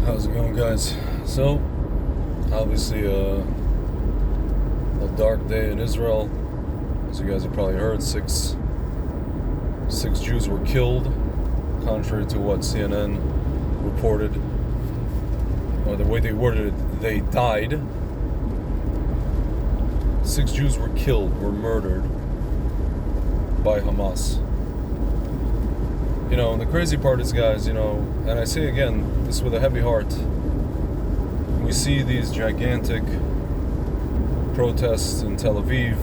How's it going, guys? So, obviously, a dark day in Israel. As you guys have probably heard, six Jews were killed, contrary to what CNN reported, or the way they worded it. They died. 6 Jews were killed, were murdered by Hamas. And the crazy part is, guys, and I say again, this with a heavy heart, we see these gigantic protests in Tel Aviv.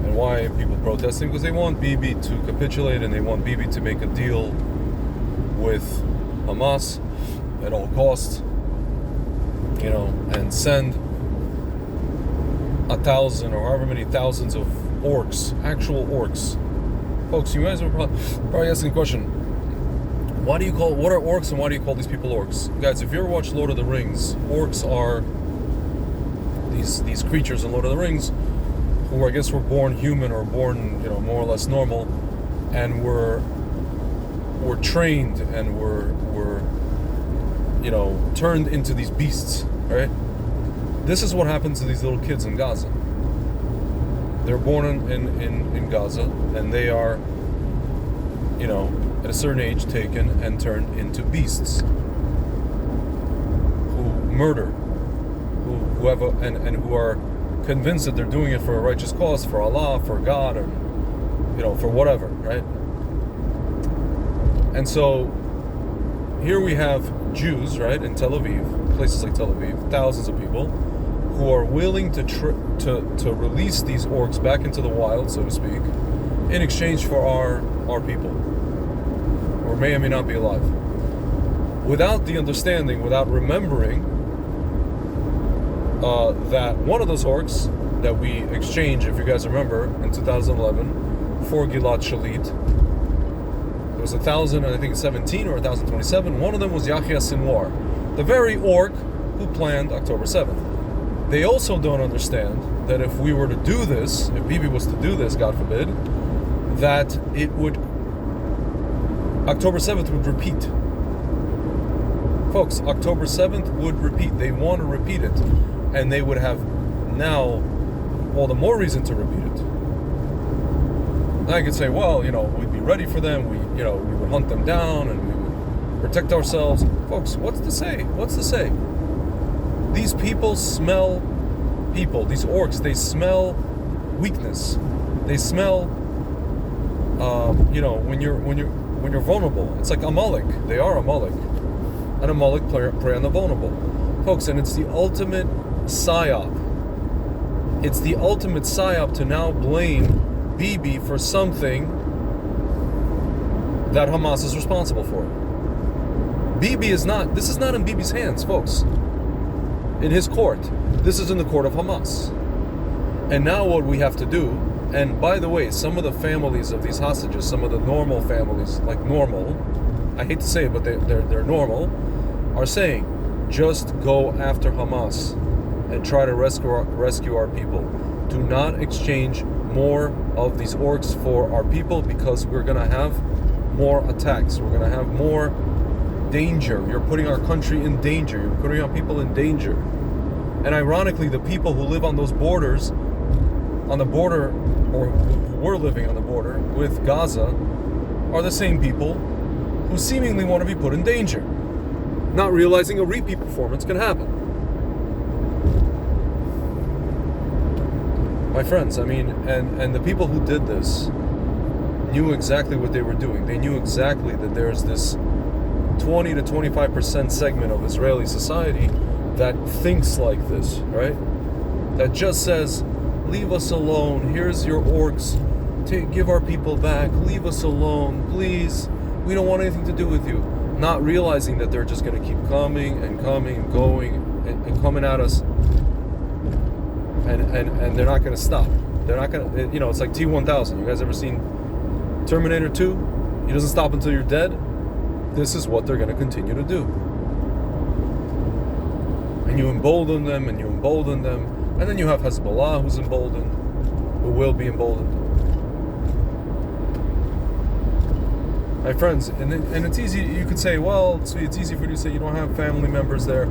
And why are people protesting? Because they want Bibi to capitulate, and they want Bibi to make a deal with Hamas at all costs, and send 1,000 or however many thousands of orcs, actual orcs. Folks, you guys are probably asking the question, what are orcs and why do you call these people orcs? Guys, if you ever watch Lord of the Rings, orcs are these creatures in Lord of the Rings who I guess were born human or born, more or less normal, and were trained and were turned into these beasts, right? This is what happens to these little kids in Gaza. They're born in Gaza, and they are, at a certain age taken and turned into beasts who murder, who have and who are convinced that they're doing it for a righteous cause, for Allah, for God, or for whatever, right? And so here we have Jews, right, in Tel Aviv, places like Tel Aviv, thousands of people who are willing to release these orcs back into the wild, so to speak, in exchange for our people, or may or may not be alive. Without the understanding, without remembering that one of those orcs that we exchanged, if you guys remember, in 2011 for Gilad Shalit, there was 1,017 or 1,027. One of them was Yahya Sinwar, the very orc who planned October 7th. They also don't understand that if we were to do this, if Bibi was to do this, God forbid, that October 7th would repeat. Folks, October 7th would repeat. They want to repeat it. And they would have now all the more reason to repeat it. I could say, well, we'd be ready for them. We would hunt them down and we would protect ourselves. Folks, what's to say? These people smell people. These orcs, they smell weakness. They smell, when you're vulnerable. It's like Amalek. They are Amalek, and Amalek prey on the vulnerable, folks. And it's the ultimate psyop. It's the ultimate psyop to now blame Bibi for something that Hamas is responsible for. Bibi is not. This is not in Bibi's hands, folks. In his court. This is in the court of Hamas. And now what we have to do, and by the way, some of the families of these hostages, some of the normal families, like normal, I hate to say it, but they're normal, are saying, just go after Hamas and try to rescue our people. Do not exchange more of these orcs for our people, because we're going to have more attacks. We're going to have more danger. You're putting our country in danger. You're putting our people in danger. And ironically, the people who live on those borders, or who were living on the border with Gaza, are the same people who seemingly want to be put in danger, not realizing a repeat performance can happen. My friends, and the people who did this knew exactly what they were doing. They knew exactly that there's this 20 to 25% segment of Israeli society that thinks like this, right? That just says, leave us alone, here's your orcs, give our people back, leave us alone, please, we don't want anything to do with you. Not realizing that they're just going to keep coming and going and coming at us, and they're not going to stop. They're not going to, it's like T-1000. You guys ever seen Terminator 2? He doesn't stop until you're dead. This is what they're going to continue to do. And you embolden them, and then you have Hezbollah who's emboldened, who will be emboldened. My friends, and it's easy, you could say, well, it's easy for you to say you don't have family members there.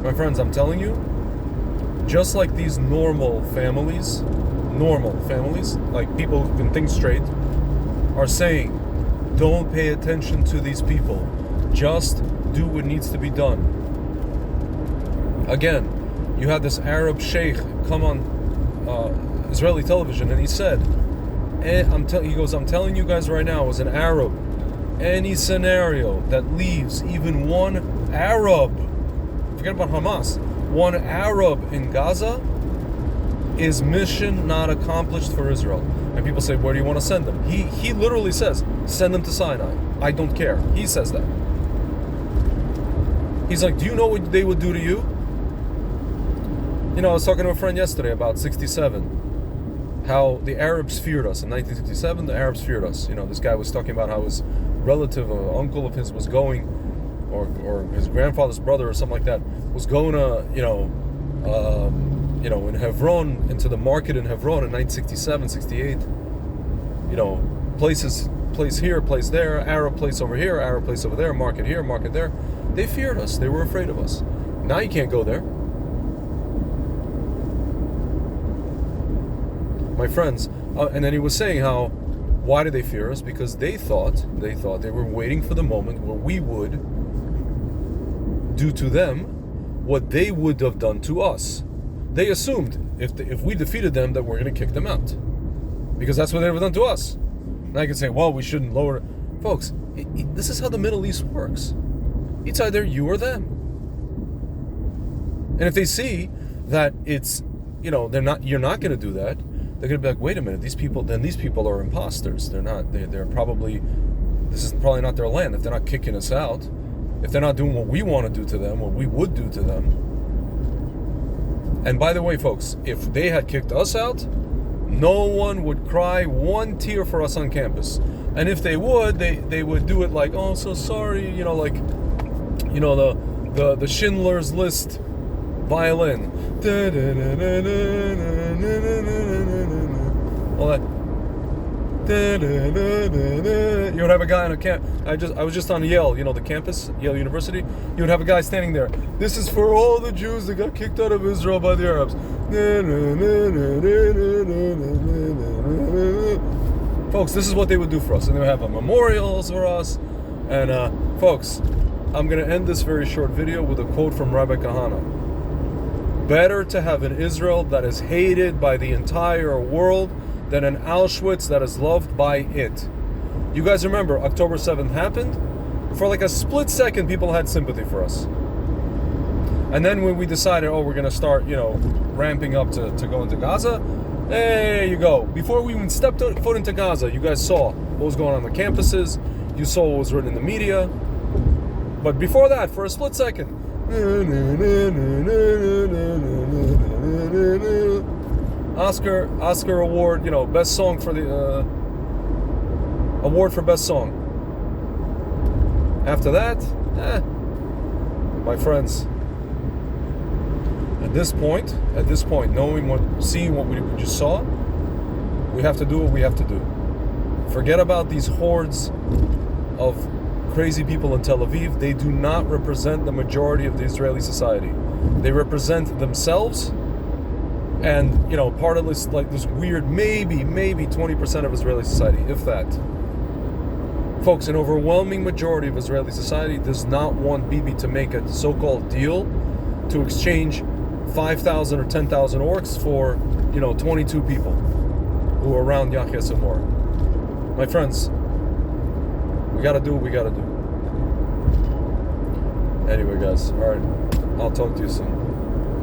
My friends, I'm telling you, just like these normal families, like people who can think straight, are saying, don't pay attention to these people. Just do what needs to be done. Again, you had this Arab sheikh come on Israeli television, and he said, I'm telling you guys right now, as an Arab, any scenario that leaves even one Arab, forget about Hamas, one Arab in Gaza is mission not accomplished for Israel. And people say, where do you want to send them? He literally says, send them to Sinai. I don't care. He says that. He's like, do you know what they would do to you? You know, I was talking to a friend yesterday about 67. How the Arabs feared us. In 1967, the Arabs feared us. You know, this guy was talking about how his relative, an uncle of his was going, or his grandfather's brother or something like that, was going to, in Hebron, into the market in Hebron in 1967, 68. You know, place here, place there, Arab place over here, Arab place over there, market here, market there. They feared us. They were afraid of us. Now you can't go there. My friends, and then he was saying how, why did they fear us? Because they thought they were waiting for the moment where we would do to them what they would have done to us. They assumed if we defeated them that we're going to kick them out, because that's what they've done to us. Now you can say, well, we shouldn't lower it. Folks, this is how the Middle East works. It's either you or them. And if they see that it's, you're not going to do that, they're going to be like, wait a minute, these people are imposters. They're probably, this is probably not their land. If they're not kicking us out, if they're not doing what we want to do to them, what we would do to them. And by the way, folks, if they had kicked us out, no one would cry one tear for us on campus. And if they would, they would do it like, oh, so sorry, the Schindler's List violin. All that. You would have a guy on a camp. I was just on Yale, the campus, Yale University. You would have a guy standing there. This is for all the Jews that got kicked out of Israel by the Arabs. Folks, this is what they would do for us. And they would have memorials for us. And folks, I'm going to end this very short video with a quote from Rabbi Kahana. Better to have an Israel that is hated by the entire world than an Auschwitz that is loved by it. You guys remember October 7th happened? For like a split second, people had sympathy for us. And then when we decided, we're going to start, ramping up to go into Gaza, there you go. Before we even stepped foot into Gaza, you guys saw what was going on the campuses. You saw what was written in the media. But before that, for a split second, Oscar award, best song for the award for best song. After that, my friends, at this point, seeing what we just saw, we have to do what we have to do. Forget about these hordes of crazy people in Tel Aviv. They do not represent the majority of the Israeli society. They represent themselves and, part of this, like this weird, maybe 20% of Israeli society, if that. Folks, an overwhelming majority of Israeli society does not want Bibi to make a so-called deal to exchange 5,000 or 10,000 orcs for, 22 people who are around Yahya Samora. My friends, we got to do what we got to do. Anyway, guys, all right, I'll talk to you soon.